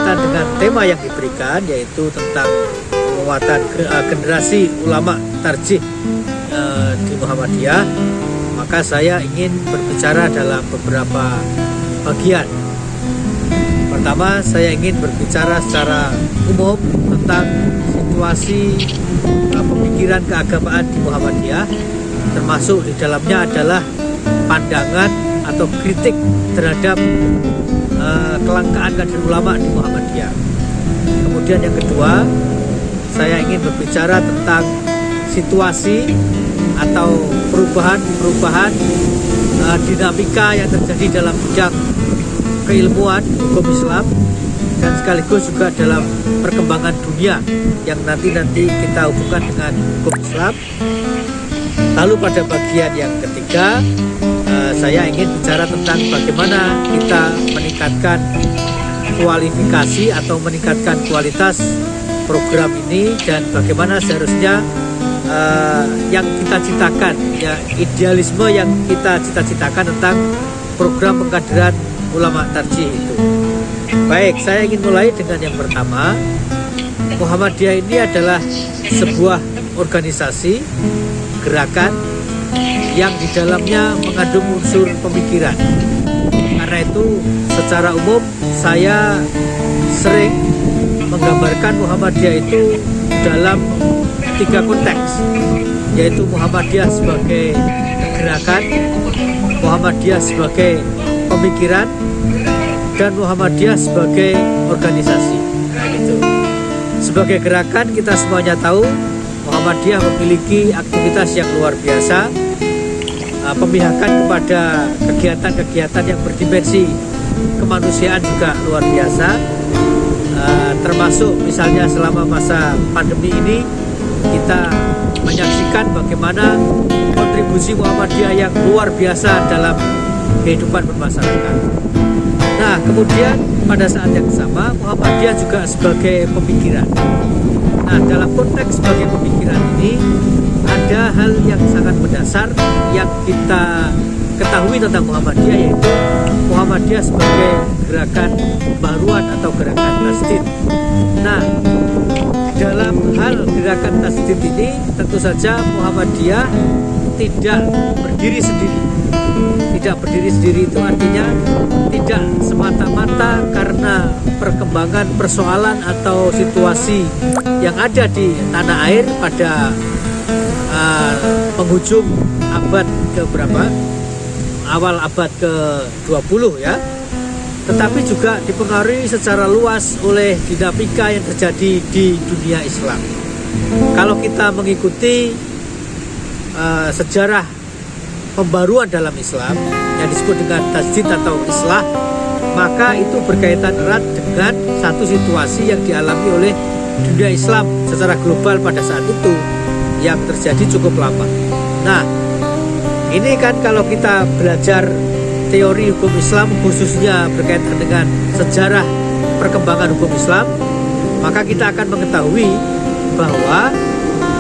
berkaitan dengan tema yang diberikan, yaitu tentang penguatan generasi ulama tarjih di Muhammadiyah, maka saya ingin berbicara dalam beberapa bagian. Pertama, saya ingin berbicara secara umum tentang situasi pemikiran keagamaan di Muhammadiyah, termasuk di dalamnya adalah pandangan atau kritik terhadap kelangkaan kader ulama di Muhammadiyah. Kemudian yang kedua, saya ingin berbicara tentang situasi atau perubahan dinamika yang terjadi dalam bidang keilmuan hukum Islam, dan sekaligus juga dalam perkembangan dunia yang nanti kita hubungkan dengan hukum Islam. Lalu pada bagian yang ketiga, saya ingin bicara tentang bagaimana kita meningkatkan kualifikasi atau meningkatkan kualitas program ini, dan bagaimana seharusnya yang kita citakan, ya, idealisme yang kita cita-citakan tentang program pengkaderan ulama tarjih itu. Baik, saya ingin mulai dengan yang pertama. Muhammadiyah ini adalah sebuah organisasi, gerakan yang di dalamnya mengandung unsur pemikiran. Karena itu secara umum saya sering menggambarkan Muhammadiyah itu dalam 3 konteks, yaitu Muhammadiyah sebagai gerakan, Muhammadiyah sebagai pemikiran, dan Muhammadiyah sebagai organisasi. Nah, gitu. Sebagai gerakan, kita semuanya tahu Muhammadiyah memiliki aktivitas yang luar biasa, pemihakan kepada kegiatan-kegiatan yang berdimensi kemanusiaan juga luar biasa, termasuk misalnya selama masa pandemi ini kita menyaksikan bagaimana kontribusi Muhammadiyah yang luar biasa dalam kehidupan bermasyarakat. Nah, kemudian pada saat yang sama Muhammadiyah juga sebagai pemikiran. Nah, dalam konteks sebagai pemikiran ini ada hal yang sangat mendasar yang kita ketahui tentang Muhammadiyah, yaitu Muhammadiyah sebagai gerakan pembaruan atau gerakan tasdid. Nah, dalam hal gerakan tasdid ini tentu saja Muhammadiyah tidak berdiri sendiri. Tidak berdiri sendiri itu artinya tidak semata-mata karena perkembangan persoalan atau situasi yang ada di tanah air pada penghujung abad ke-berapa? Awal abad ke-20 ya. Tetapi juga dipengaruhi secara luas oleh dinamika yang terjadi di dunia Islam. Kalau kita mengikuti sejarah pembaruan dalam Islam yang disebut dengan tasdid atau islah, maka itu berkaitan erat dengan satu situasi yang dialami oleh dunia Islam secara global pada saat itu yang terjadi cukup lama. Nah, ini kan kalau kita belajar teori hukum Islam, khususnya berkaitan dengan sejarah perkembangan hukum Islam, maka kita akan mengetahui bahwa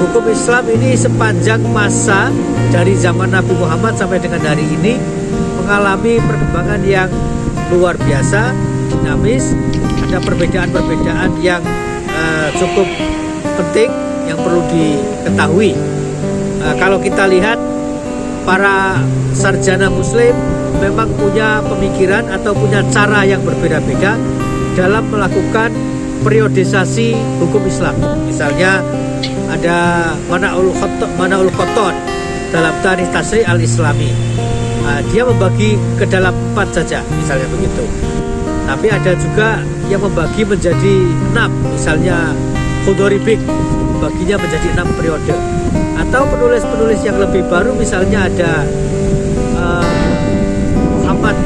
hukum Islam ini sepanjang masa dari zaman Nabi Muhammad sampai dengan hari ini mengalami perkembangan yang luar biasa, dinamis. Ada perbedaan-perbedaan yang cukup penting yang perlu diketahui. Kalau kita lihat, para sarjana muslim memang punya pemikiran atau punya cara yang berbeda-beda dalam melakukan periodisasi hukum Islam. Misalnya ada Mana'ul Qotton dalam Tarikh Tasri' al-Islami. Dia membagi ke dalam 4 saja, misalnya begitu. Tapi ada juga yang membagi menjadi 6, misalnya Khudoribik baginya menjadi 6 periode. Atau penulis-penulis yang lebih baru, misalnya ada Muhammad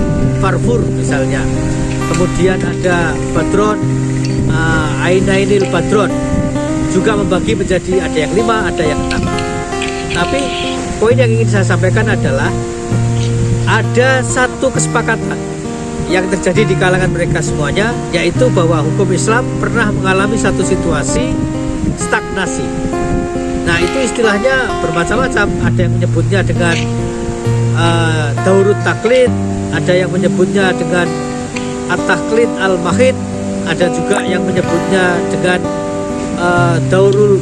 Farfur misalnya. Kemudian ada Badron, Ainainil Badron, juga membagi menjadi ada yang 5, ada yang 6. Tapi poin yang ingin saya sampaikan adalah ada satu kesepakatan yang terjadi di kalangan mereka semuanya, yaitu bahwa hukum Islam pernah mengalami satu situasi stagnasi. Nah, itu istilahnya bermacam-macam. Ada yang menyebutnya dengan daurut taklid, ada yang menyebutnya dengan at-taklid al-mahid, ada juga yang menyebutnya dengan daurul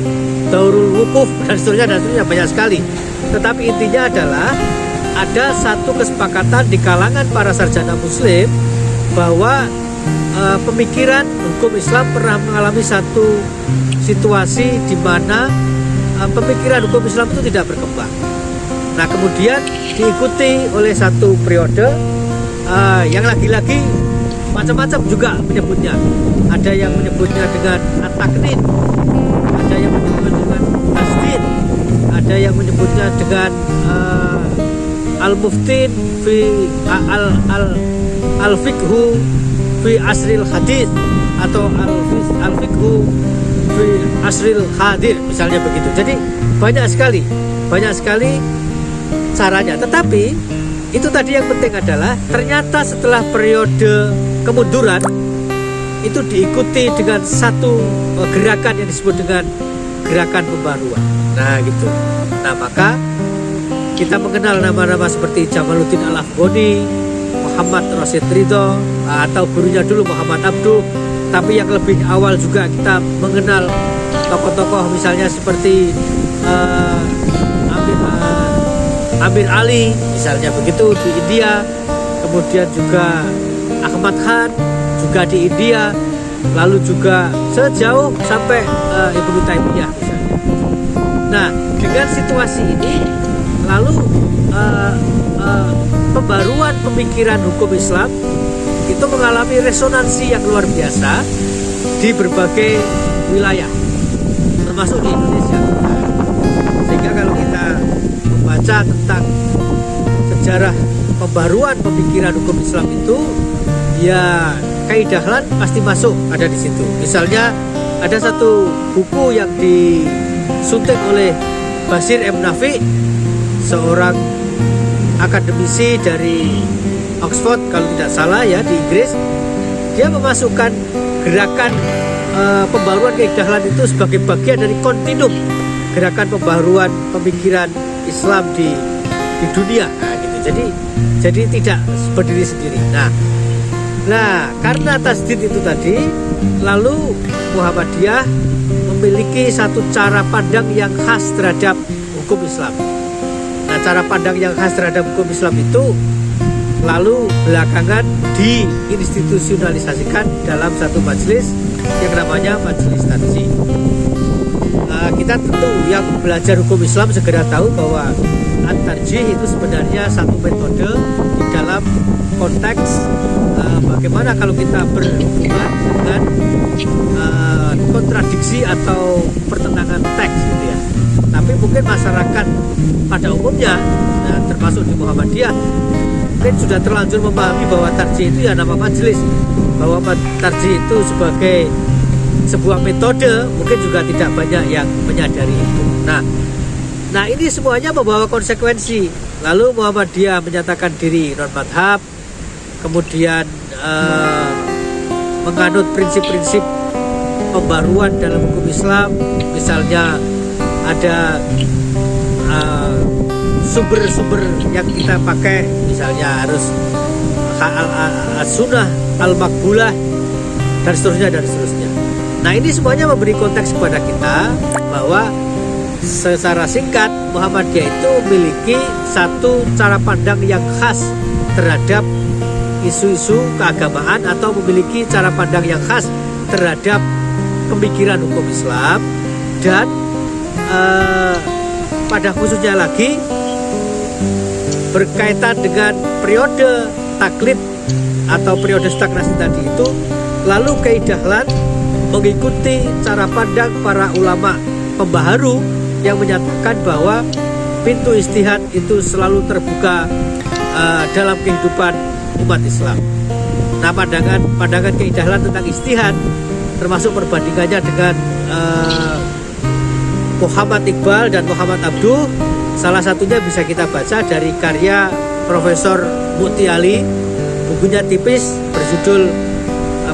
wukuf dan seterusnya banyak sekali. Tetapi intinya adalah ada satu kesepakatan di kalangan para sarjana muslim bahwa pemikiran hukum Islam pernah mengalami satu situasi di mana pemikiran hukum Islam itu tidak berkembang. Nah, kemudian diikuti oleh satu periode yang lagi-lagi macam-macam juga menyebutnya. Ada yang menyebutnya dengan at-taknin, ada yang menyebutnya dengan tasdid, ada yang menyebutnya dengan al-muftin fi al-fiqhu fi asril hadis atau al-fiqhu fi asril hadir, misalnya begitu. Jadi banyak sekali caranya. Tetapi itu tadi yang penting adalah ternyata setelah periode kemunduran itu diikuti dengan satu gerakan yang disebut dengan gerakan pembaruan. Nah gitu. Nah maka kita mengenal nama-nama seperti Jamaluddin Al-Afghani, Muhammad Rasid Ridho, atau gurunya dulu Muhammad Abduh. Tapi yang lebih awal juga kita mengenal tokoh-tokoh misalnya seperti Amir Ali misalnya begitu di India, kemudian juga Ahmad Khan juga di India, lalu juga sejauh sampai Ibnu Taimiyah misalnya. Nah dengan situasi ini lalu pembaruan pemikiran hukum Islam itu mengalami resonansi yang luar biasa di berbagai wilayah termasuk di Indonesia. Sehingga kalau kita membaca tentang sejarah pembaruan pemikiran hukum Islam itu, ya Kaidah Dahlan pasti masuk ada di situ. Misalnya ada satu buku yang disunting oleh Basir M. Nafi, seorang akademisi dari Oxford kalau tidak salah ya di Inggris. Dia memasukkan gerakan pembaruan Kaidah Dahlan itu sebagai bagian dari kontinum gerakan pembaruan pemikiran Islam di dunia. Nah, gitu. Jadi tidak berdiri sendiri. Nah karena tasdid itu tadi, lalu Muhammadiyah memiliki satu cara pandang yang khas terhadap hukum Islam. Nah cara pandang yang khas terhadap hukum Islam itu lalu belakangan diinstitusionalisasikan dalam satu majelis yang namanya Majelis Tarjih. Kita tentu yang belajar hukum Islam segera tahu bahwa at-tarjih itu sebenarnya satu metode di dalam konteks bagaimana kalau kita berhubungan dengan kontradiksi atau pertentangan teks gitu ya. Tapi mungkin masyarakat pada umumnya termasuk di Muhammadiyah mungkin sudah terlanjur memahami bahwa tarjih itu ya nama majelis, bahwa tarjih itu sebagai sebuah metode, mungkin juga tidak banyak yang menyadari itu. Nah ini semuanya membawa konsekuensi. Lalu Muhammadiyah menyatakan diri non madhab, kemudian menganut prinsip-prinsip pembaruan dalam hukum Islam. Misalnya ada sumber-sumber yang kita pakai, misalnya harus as-sunnah al-maqbulah dan seterusnya. Nah ini semuanya memberi konteks kepada kita bahwa secara singkat Muhammadiyah itu memiliki satu cara pandang yang khas terhadap isu-isu keagamaan atau memiliki cara pandang yang khas terhadap pemikiran hukum Islam, dan pada khususnya lagi berkaitan dengan periode taklid atau periode stagnasi tadi itu. Lalu Kaidah Dahlan mengikuti cara pandang para ulama pembaharu yang menyatakan bahwa pintu ijtihad itu selalu terbuka dalam kehidupan umat Islam. Nah pandangan Kaidah Dahlan tentang ijtihad termasuk perbandingannya dengan Muhammad Iqbal dan Muhammad Abduh, salah satunya bisa kita baca dari karya Profesor Mu'ti Ali. Bukunya tipis berjudul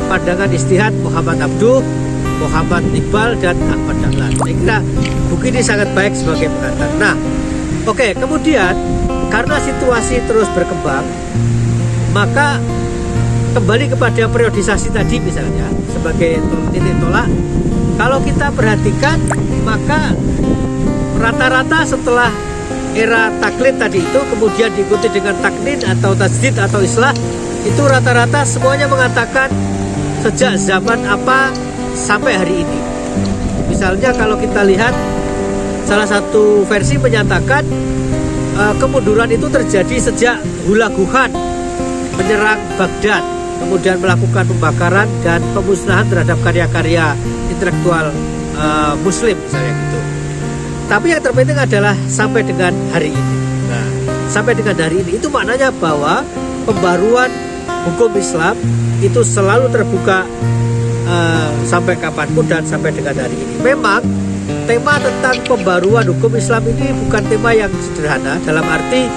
Pandangan Ijtihad Muhammad Abduh, Muhammad Iqbal, dan Ahmad Dahlan. Saya kira buku ini sangat baik sebagai pengantar. Nah, oke, kemudian karena situasi terus berkembang, maka kembali kepada periodisasi tadi misalnya sebagai titik tolak, kalau kita perhatikan maka rata-rata setelah era taklid tadi itu kemudian diikuti dengan taknin atau tajdid atau islah, itu rata-rata semuanya mengatakan sejak zaman apa sampai hari ini. Misalnya kalau kita lihat salah satu versi menyatakan kemunduran itu terjadi sejak Hulaguhan menyerang Baghdad, kemudian melakukan pembakaran dan pemusnahan terhadap karya-karya intelektual Muslim misalnya gitu. Tapi yang terpenting adalah sampai dengan hari ini. Nah, sampai dengan hari ini itu maknanya bahwa pembaruan hukum Islam itu selalu terbuka sampai kapanpun dan sampai dengan hari ini. Memang tema tentang pembaruan hukum Islam ini bukan tema yang sederhana, dalam arti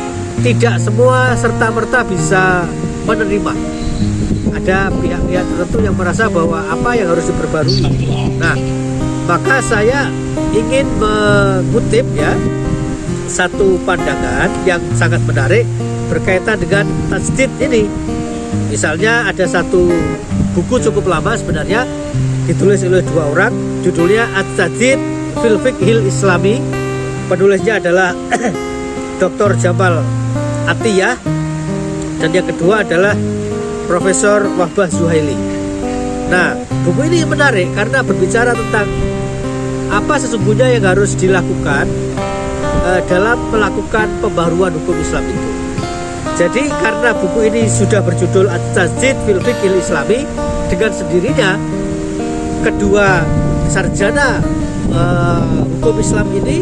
tidak semua serta-merta bisa menerima. Ada pihak-pihak tertentu yang merasa bahwa apa yang harus diperbarui. Nah, maka saya ingin mengutip ya satu pandangan yang sangat menarik berkaitan dengan tajdid ini. Misalnya ada satu buku cukup lama sebenarnya, ditulis oleh dua orang, judulnya At-Tajdid fil Fiqhil Islami. Penulisnya adalah Dr. Jamal Atiyah, dan yang kedua adalah Profesor Wahbah Zuhaili. Nah, buku ini menarik karena berbicara tentang apa sesungguhnya yang harus dilakukan dalam melakukan pembaruan hukum Islam itu. Jadi karena buku ini sudah berjudul At-Tajdid fil Fiqhil Islami, dengan sendirinya kedua sarjana hukum Islam ini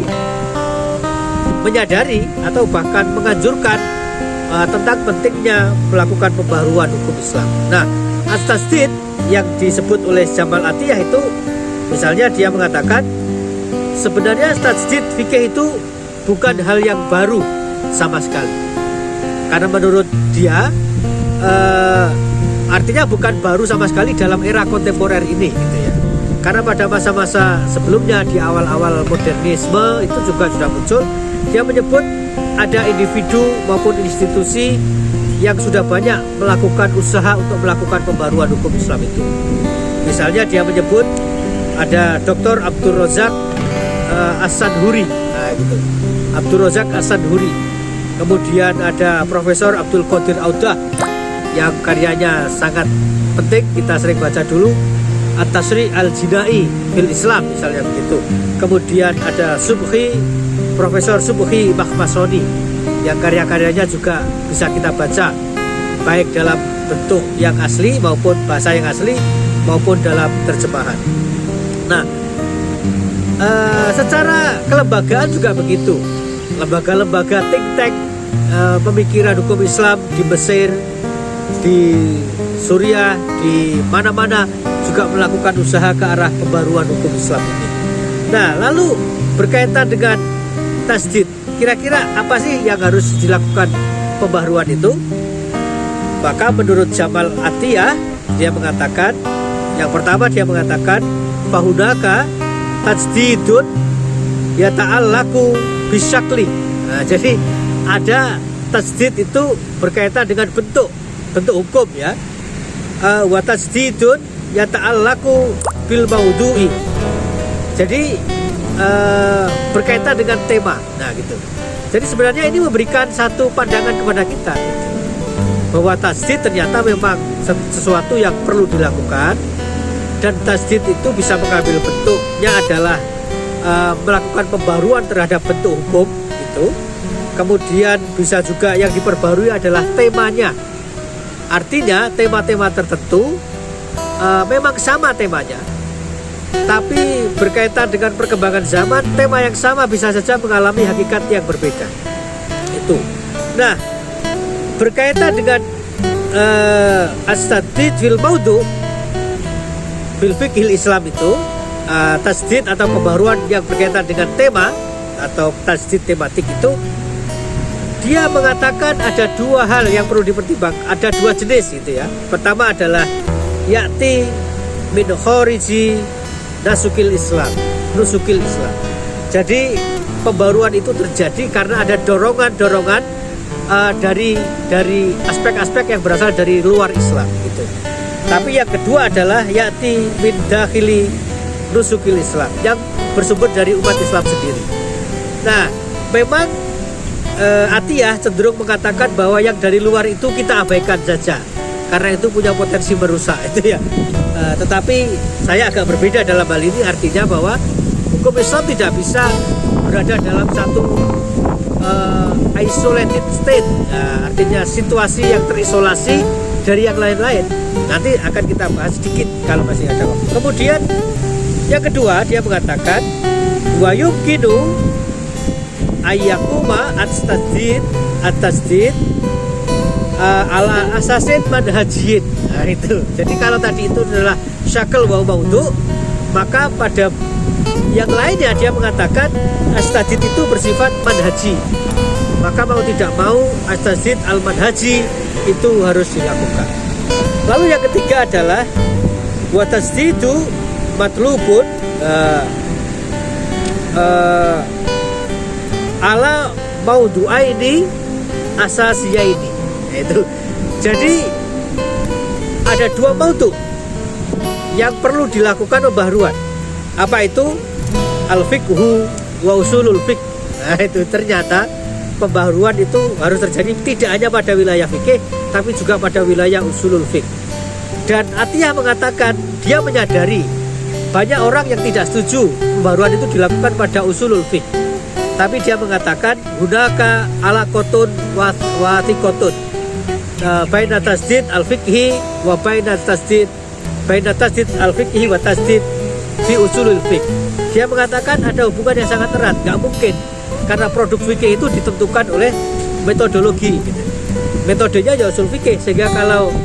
menyadari atau bahkan menganjurkan tentang pentingnya melakukan pembaruan hukum Islam. Nah, At-Tajdid yang disebut oleh Jamal Atiyah itu, misalnya dia mengatakan sebenarnya tajdid fikih itu bukan hal yang baru sama sekali. Karena menurut dia artinya bukan baru sama sekali dalam era kontemporer ini gitu ya. Karena pada masa-masa sebelumnya di awal-awal modernisme itu juga sudah muncul. Dia menyebut ada individu maupun institusi yang sudah banyak melakukan usaha untuk melakukan pembaruan hukum Islam itu. Misalnya dia menyebut ada Dr. Abdul Razak As-Sanhuri, nah gitu. Abdul Razak As-Sanhuri. Kemudian ada Profesor Abdul Qadir Audah yang karyanya sangat penting, kita sering baca dulu, At-Tashri' Al-Jinai fil Islam misalnya begitu. Kemudian ada Subhi, Profesor Subhi Mahmasoni yang karya-karyanya juga bisa kita baca baik dalam bentuk yang asli maupun bahasa yang asli maupun dalam terjemahan. Nah, secara kelembagaan juga begitu. Lembaga-lembaga think tank pemikiran hukum Islam di Mesir, di Suriah, di mana-mana juga melakukan usaha ke arah pembaruan hukum Islam ini. Nah, lalu berkaitan dengan tajdid, kira-kira apa sih yang harus dilakukan pembaruan itu? Maka menurut Jamal Atiyah, dia mengatakan, yang pertama dia mengatakan fahunaka tajdidun yata'allaku bisyakli. Nah, jadi ada tajdid itu berkaitan dengan bentuk hukum ya. Wa tajdidun yata'allaku bil maudhu'i. Jadi berkaitan dengan tema. Nah, gitu. Jadi sebenarnya ini memberikan satu pandangan kepada kita bahwa tajdid ternyata memang sesuatu yang perlu dilakukan, dan tajdid itu bisa mengambil bentuknya adalah melakukan pembaruan terhadap bentuk hukum itu. Kemudian bisa juga yang diperbarui adalah temanya. Artinya tema-tema tertentu memang sama temanya, tapi berkaitan dengan perkembangan zaman, tema yang sama bisa saja mengalami hakikat yang berbeda. Itu. Nah, berkaitan dengan as-tajdid fil maudhu' fil fiqhil Islam itu, tajdid atau pembaruan yang berkaitan dengan tema atau tajdid tematik itu, dia mengatakan ada dua hal yang perlu dipertimbangkan, ada dua jenis gitu ya. Pertama adalah ya'ti min khariji nusukil Islam. Jadi pembaruan itu terjadi karena ada dorongan-dorongan dari aspek-aspek yang berasal dari luar Islam gitu. Tapi yang kedua adalah yati min dakhili nusukil Islam, yang bersumber dari umat Islam sendiri. Nah, memang Atiyah cenderung mengatakan bahwa yang dari luar itu kita abaikan saja karena itu punya potensi merusak itu ya. Tetapi saya agak berbeda dalam hal ini, artinya bahwa hukum Islam tidak bisa berada dalam satu isolated state, artinya situasi yang terisolasi dari yang lain-lain. Nanti akan kita bahas sedikit kalau masih ada waktu. Kemudian yang kedua, dia mengatakan wa yumkinu ayyakuma at-tasdid ala asasin manhajiyin. Nah, itu. Jadi kalau tadi itu adalah syakal wa maudu, maka pada yang lainnya dia mengatakan as-tasdid itu bersifat manhaji. Maka mau tidak mau as-tasdid al-manhaji itu harus dilakukan. Lalu yang ketiga adalah wa tasdidu matlubun ala maudu'aini asasiyaini. Itu. Jadi ada dua maudu yang perlu dilakukan pembaharuan. Apa itu? Al-fiqhu wa usulul fiqh. Nah, itu ternyata pembaharuan itu harus terjadi tidak hanya pada wilayah fikih tapi juga pada wilayah usulul fiqh. Dan Atiyah mengatakan dia menyadari banyak orang yang tidak setuju pembaharuan itu dilakukan pada usulul fiqh. Tapi dia mengatakan hunaka ala kotun wa tikotun baina tasdid al-fiqhi wa baina tasdid al-fiqhi wa tasdid fi usulul fiqh. Dia mengatakan ada hubungan yang sangat erat, nggak mungkin karena produk fikih itu ditentukan oleh metodologi gitu. Metodenya ya usul fikih, sehingga kalau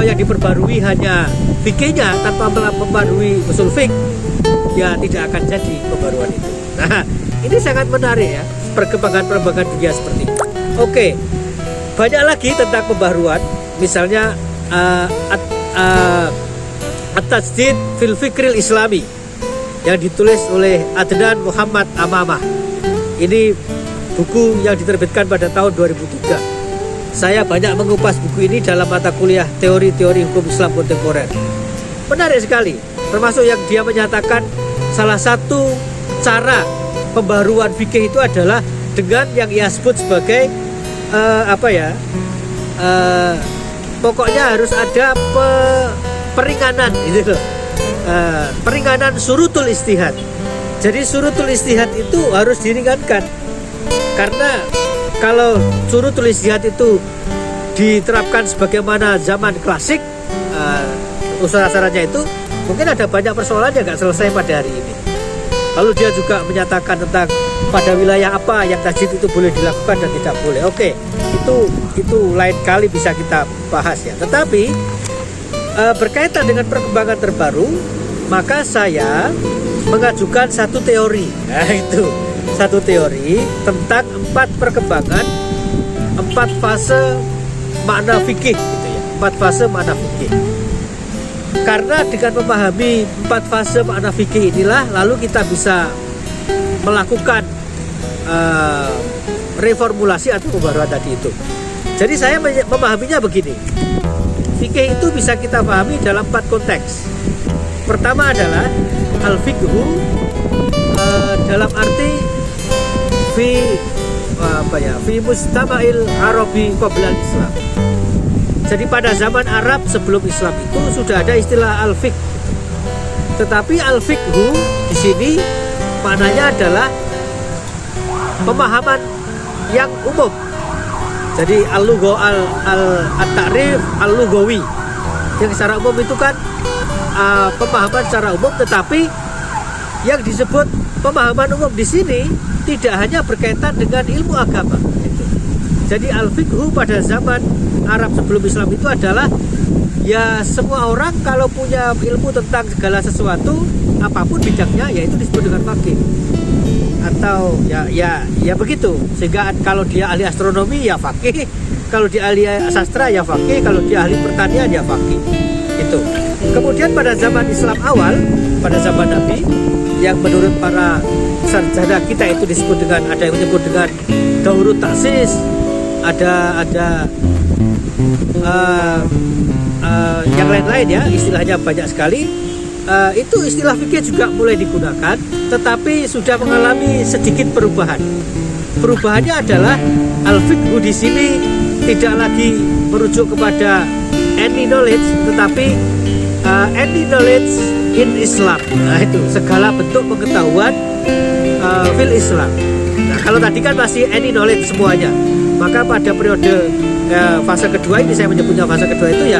yang diperbarui hanya fikihnya tanpa memperbarui usul fikih, ya tidak akan jadi pembaruan itu. Nah, ini sangat menarik ya, perkembangan dunia seperti ini. Oke, banyak lagi tentang pembaruan, misalnya at-tasdid fil fikril islami yang ditulis oleh Adnan Muhammad Amamah. Ini buku yang diterbitkan pada tahun 2003. Saya banyak mengupas buku ini dalam mata kuliah teori-teori hukum Islam kontemporer. Menarik sekali, termasuk yang dia menyatakan salah satu cara pembaruan fikih itu adalah dengan yang ia sebut sebagai pokoknya harus ada peringanan gitu loh. Peringanan surutul istihad. Jadi surutul istihad itu harus diringankan, karena kalau surutul istihad itu diterapkan sebagaimana zaman klasik, usaha-usahanya itu mungkin ada banyak persoalan yang nggak selesai pada hari ini. Lalu dia juga menyatakan tentang pada wilayah apa yang tasdid itu boleh dilakukan dan tidak boleh. Oke, itu lain kali bisa kita bahas ya. Tetapi berkaitan dengan perkembangan terbaru, maka saya mengajukan satu teori. Nah, itu satu teori tentang 4 perkembangan, 4 fase makna fikih gitu ya. 4 fase makna fikih. Karena dengan memahami 4 fase makna fikih inilah lalu kita bisa melakukan reformulasi atau pembaruan tadi itu. Jadi saya memahaminya begini. Fikih itu bisa kita pahami dalam 4 konteks. Pertama adalah al-fiqhu dalam arti fi mustama'il Arabi qabla Islam. Jadi pada zaman Arab sebelum Islam itu sudah ada istilah al-fiqh. Tetapi al-fiqhu di sini maknanya adalah pemahaman yang umum. Jadi al-ta'rif al-lughawi yang secara umum itu kan pemahaman secara umum, tetapi yang disebut pemahaman umum di sini tidak hanya berkaitan dengan ilmu agama. Jadi al-fiqhu pada zaman Arab sebelum Islam itu adalah ya semua orang kalau punya ilmu tentang segala sesuatu apapun bidangnya, yaitu disebut dengan faqih. Atau ya begitu, sehingga kalau dia ahli astronomi ya faqih, kalau dia ahli sastra ya faqih, kalau dia ahli pertanian ya faqih. Itu. Kemudian pada zaman Islam awal, pada zaman Nabi, yang menurut para sarjana kita itu disebut dengan, ada yang menyebut dengan daurut taksis, ada yang lain-lain ya, istilahnya banyak sekali. Itu istilah fikih juga mulai digunakan, tetapi sudah mengalami sedikit perubahan. Perubahannya adalah al-fiqhu di sini tidak lagi merujuk kepada any knowledge, tetapi any knowledge in Islam. Nah itu segala bentuk pengetahuan fil Islam. Nah kalau tadi kan masih any knowledge semuanya, maka pada periode fase kedua ini, saya menyebutnya fase kedua itu ya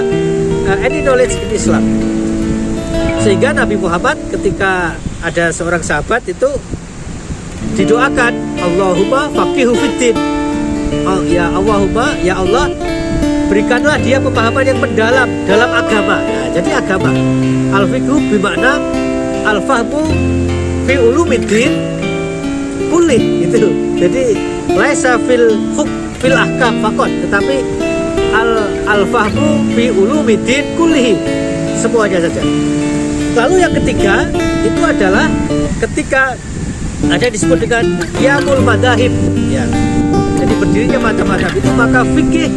any knowledge in Islam. Sehingga Nabi Muhammad ketika ada seorang sahabat itu didoakan, Allahumma faqihu fiddin. Oh ya Allahumma, ya Allah berikanlah dia pemahaman yang mendalam dalam agama. Nah, jadi agama al-fiqhu bermakna al-fahmu fi ulumiddin kulli gitu. Jadi laisa fil ahkam faqat, tetapi al-fahmu fi ulumiddin kullihi, semuanya saja. Lalu yang ketiga itu adalah ketika ada disebut dengan qiyamul madzhab ya. Jadi berdirinya macam-macam itu, maka fikih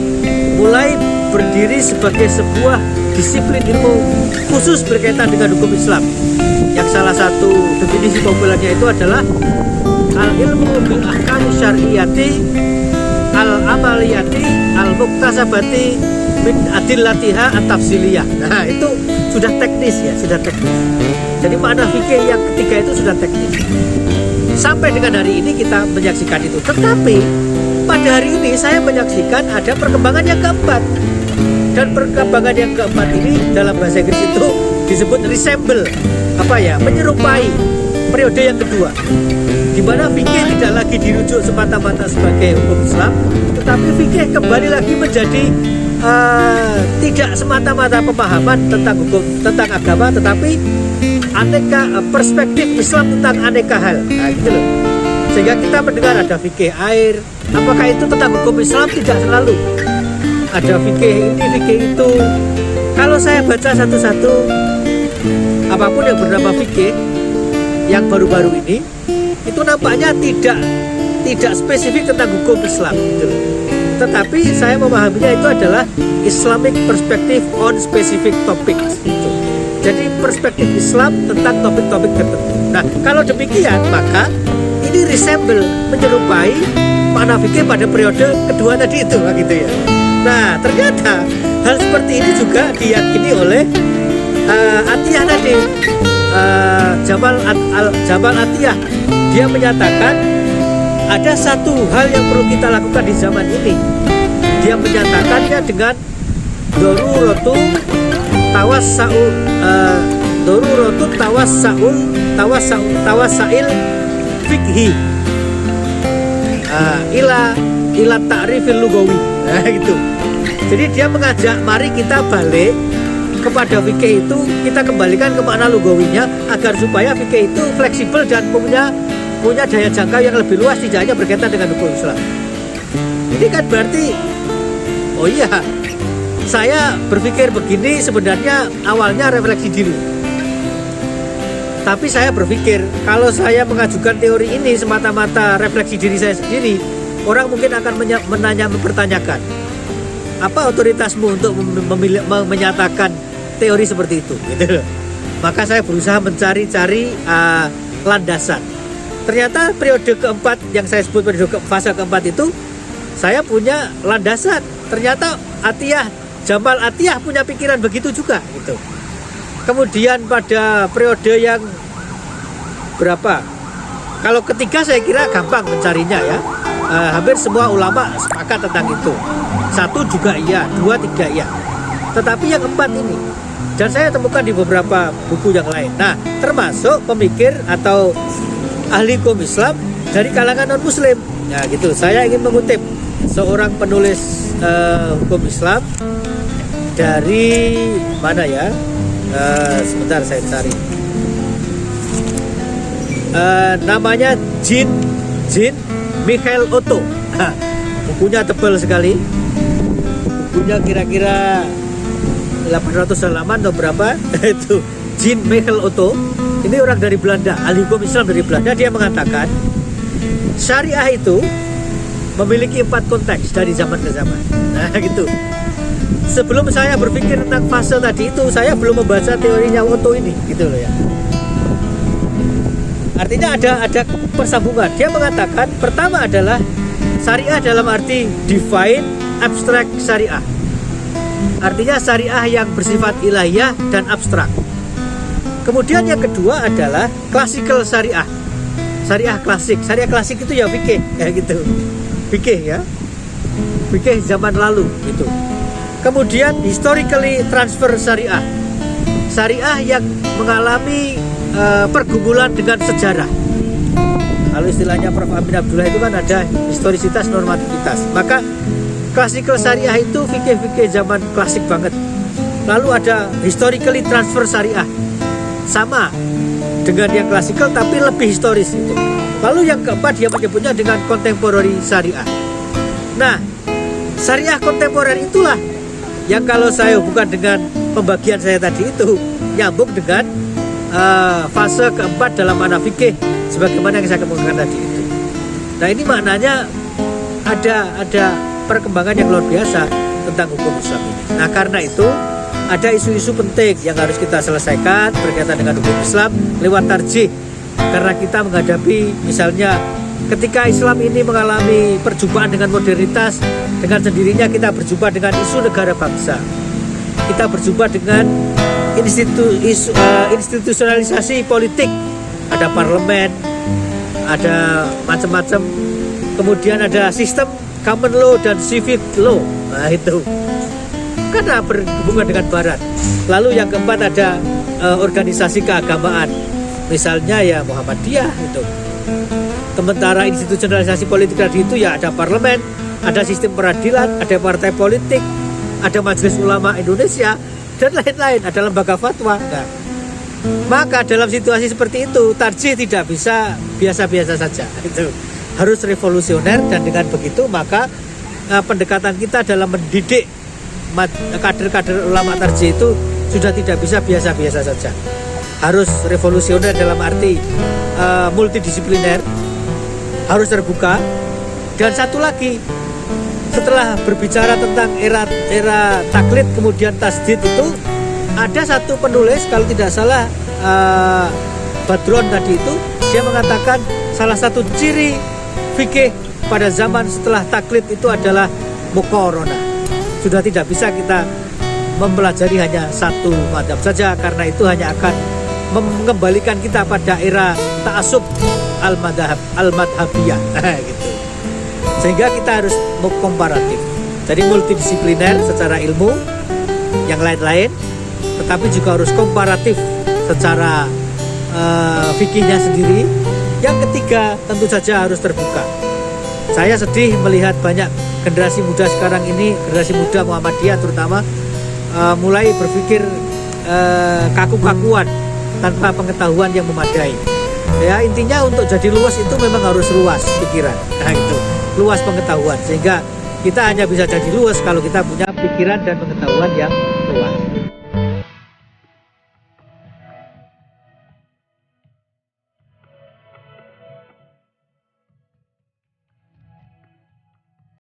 mulai berdiri sebagai sebuah disiplin ilmu khusus berkaitan dengan hukum Islam. Yang salah satu definisi populernya itu adalah al-ilmu bil ahkam syar'iyyati al-amaliyati al-muktasabati min adillatiha at-tafsiliyah. Nah, itu sudah teknis ya, sudah teknis. Jadi makna fikih yang ketiga itu sudah teknis. Sampai dengan hari ini kita menyaksikan itu. Tetapi pada hari ini saya menyaksikan ada perkembangan yang keempat. Dan perkembangan yang keempat ini dalam bahasa Inggris itu disebut resemble, menyerupai periode yang kedua, di mana fikih tidak lagi dirujuk semata-mata sebagai hukum Islam, tetapi fikih kembali lagi menjadi tidak semata-mata pemahaman tentang hukum, tentang agama, tetapi aneka perspektif Islam tentang aneka hal. Nah, gitu loh. Sehingga kita mendengar ada fikih air, apakah itu tentang hukum Islam? Tidak selalu. Ada fikih ini, fikih itu. Kalau saya baca satu-satu, apapun yang bernama fikih yang baru-baru ini, itu nampaknya tidak spesifik tentang hukum Islam, gitu. Tetapi saya memahaminya itu adalah Islamic perspective on specific topics, gitu. Jadi perspektif Islam tentang topik-topik tertentu. Nah, kalau demikian maka ini resemble, menyerupai makna fikih pada periode kedua tadi itu, gitu ya. Nah, ternyata hal seperti ini juga diyakini oleh Atiyah tadi, Jamal Atiyah. Dia menyatakan ada satu hal yang perlu kita lakukan di zaman ini. Dia menyatakannya dengan daruratu tawassail fikhi ila ta'rifil lugawi. Nah, gitu. Jadi dia mengajak mari kita balik kepada fikih itu, kita kembalikan ke makna lugawinya agar supaya fikih itu fleksibel dan punya daya jangkau yang lebih luas, tidak hanya berkaitan dengan hukum Islam. Ini kan berarti, oh iya, saya berpikir begini sebenarnya awalnya refleksi diri. Tapi saya berpikir kalau saya mengajukan teori ini semata-mata refleksi diri saya sendiri, orang mungkin akan mempertanyakan, apa otoritasmu untuk menyatakan teori seperti itu, gitu. Maka saya berusaha mencari-cari landasan. Ternyata periode keempat yang saya sebut periode fase keempat itu saya punya landasan. Ternyata Jamal Atiyah punya pikiran begitu juga, gitu. Kemudian pada periode yang berapa? Kalau ketiga saya kira gampang mencarinya ya. Hampir semua ulama sepakat tentang itu. 1 juga iya, 2, 3 iya. Tetapi yang keempat ini, dan saya temukan di beberapa buku yang lain. Nah, termasuk pemikir atau ahli hukum Islam dari kalangan non-Muslim. Ya gitu. Saya ingin mengutip seorang penulis hukum Islam dari mana ya? Sebentar saya cari. Namanya Jean Michael Otto. Bukunya tebal sekali. Bukunya kira-kira 800 halaman atau berapa? Itu Jean Michael Otto. Ini orang dari Belanda, ahli hukum Islam dari Belanda. Dia mengatakan syariah itu memiliki 4 konteks dari zaman ke zaman. Nah gitu. Sebelum saya berpikir tentang fase tadi itu, saya belum membaca teorinya Otto ini, gitu loh ya. Artinya ada persambungan. Dia mengatakan pertama adalah syariah dalam arti divine abstract syariah. Artinya syariah yang bersifat ilahiyah dan abstrak. Kemudian yang kedua adalah classical syariah. Syariah klasik. Syariah klasik itu ya fikih, ya gitu. Fikih ya. Fikih zaman lalu gitu. Kemudian historically transfer syariah. Syariah yang mengalami pergumulan dengan sejarah. Kalau istilahnya Prof. Amin Abdullah itu kan ada historisitas, normativitas. Maka classical syariah itu fikih-fikih zaman klasik banget. Lalu ada historically transfer syariah. Sama dengan yang klasikal tapi lebih historis itu. Lalu yang keempat dia menyebutnya dengan contemporary syariah. Nah, syariah kontemporer itulah yang kalau saya hubungkan dengan pembagian saya tadi itu nyambung dengan fase keempat dalam makna fikih sebagaimana yang saya kemukakan tadi itu. Nah, ini maknanya ada perkembangan yang luar biasa tentang hukum Islam ini. Nah, karena itu ada isu-isu penting yang harus kita selesaikan berkaitan dengan hukum Islam lewat tarjih. Karena kita menghadapi misalnya ketika Islam ini mengalami perjumpaan dengan modernitas, dengan sendirinya kita berjumpa dengan isu negara bangsa. Kita berjumpa dengan institusionalisasi politik. Ada parlemen, ada macam-macam. Kemudian ada sistem common law dan civil law. Nah itu karena berhubungan dengan barat. Lalu yang keempat ada organisasi keagamaan. Misalnya ya Muhammadiyah itu. Sementara institusionalisasi politik tadi itu ya ada parlemen, ada sistem peradilan, ada partai politik, ada Majelis Ulama Indonesia dan lain-lain, ada lembaga fatwa. Nah, maka dalam situasi seperti itu tarjih tidak bisa biasa-biasa saja. Itu harus revolusioner dan dengan begitu maka pendekatan kita dalam mendidik kader-kader ulama tarjih itu sudah tidak bisa biasa-biasa saja. Harus revolusioner dalam arti multidisipliner, harus terbuka. Dan satu lagi, setelah berbicara tentang era taklid kemudian tasdid itu ada satu penulis kalau tidak salah Badron tadi itu dia mengatakan salah satu ciri fikih pada zaman setelah taklid itu adalah muqaranah. Sudah tidak bisa kita mempelajari hanya satu mazhab saja karena itu hanya akan mengembalikan kita pada era ta'assub al-madhabiyah gitu. Sehingga kita harus komparatif. Jadi multidisipliner secara ilmu yang lain-lain, tetapi juga harus komparatif secara fikihnya sendiri. Yang ketiga tentu saja harus terbuka. Saya sedih melihat banyak generasi muda sekarang ini, generasi muda Muhammadiyah terutama mulai berpikir kaku-kakuan tanpa pengetahuan yang memadai. Ya intinya untuk jadi luas itu memang harus luas pikiran. Nah itu luas pengetahuan sehingga kita hanya bisa jadi luas kalau kita punya pikiran dan pengetahuan yang luas.